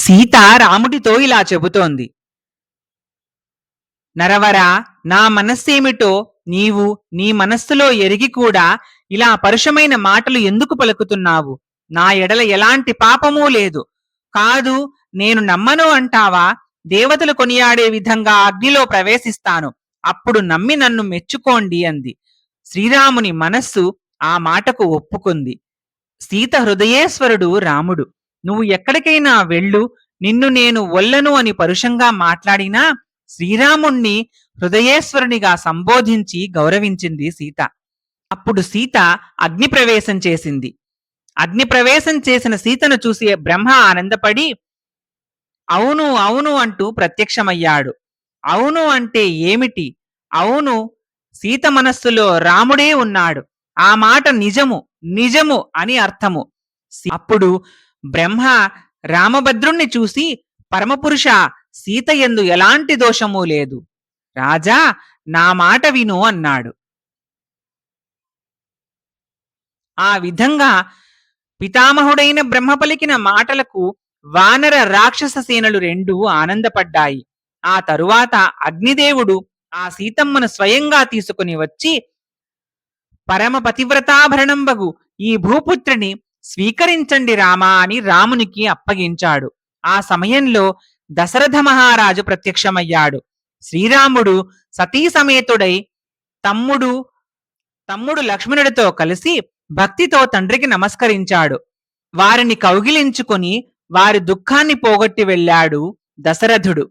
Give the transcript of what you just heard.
సీత రాముడితో ఇలా చెబుతోంది. నరవరా, నా మనస్సేమిటో నీవు నీ మనస్సులో ఎరిగి కూడా ఇలా పరుషమైన మాటలు ఎందుకు పలుకుతున్నావు? నా ఎడల ఎలాంటి పాపమూ లేదు. కాదు, నేను నమ్మను అంటావా? దేవతలు కొనియాడే విధంగా అగ్నిలో ప్రవేశిస్తాను. అప్పుడు నమ్మి నన్ను మెచ్చుకోండి అంది. శ్రీరాముని మనస్సు ఆ మాటకు ఒప్పుకుంది. సీత హృదయేశ్వరుడు రాముడు. నువ్వు ఎక్కడికైనా వెళ్ళు, నిన్ను నేను ఒల్లను అని పరుషంగా మాట్లాడినా శ్రీరాముణ్ణి హృదయేశ్వరునిగా సంబోధించి గౌరవించింది సీత. అప్పుడు సీత అగ్ని ప్రవేశం చేసింది. అగ్ని ప్రవేశం చేసిన సీతను చూసి బ్రహ్మ ఆనందపడి అవును అవును అంటూ ప్రత్యక్షమయ్యాడు. అవును అంటే ఏమిటి? అవును, సీత మనస్సులో రాముడే ఉన్నాడు. ఆ మాట నిజము నిజము అని అర్థము. అప్పుడు బ్రహ్మ రామభద్రుణ్ణి చూసి, పరమపురుష, సీత యందు ఎలాంటి దోషమూ లేదు. రాజా, నా మాట విను అన్నాడు. ఆ విధంగా పితామహుడైన బ్రహ్మ పలికిన మాటలకు వానర రాక్షస సేనలు రెండూ ఆనందపడ్డాయి. ఆ తరువాత అగ్నిదేవుడు ఆ సీతమ్మను స్వయంగా తీసుకుని వచ్చి, పరమ పతివ్రతాభరణంబగు ఈ భూపుత్రిని స్వీకరించండి రామా అని రామునికి అప్పగించాడు. ఆ సమయంలో దశరథ మహారాజు ప్రత్యక్షమయ్యాడు. శ్రీరాముడు సతీ సమేతుడై తమ్ముడు తమ్ముడు లక్ష్మణుడితో కలిసి భక్తితో తండ్రికి నమస్కరించాడు. వారిని కౌగిలించుకొని వారి దుఃఖాన్ని పోగొట్టి వెళ్ళాడు దశరథుడు.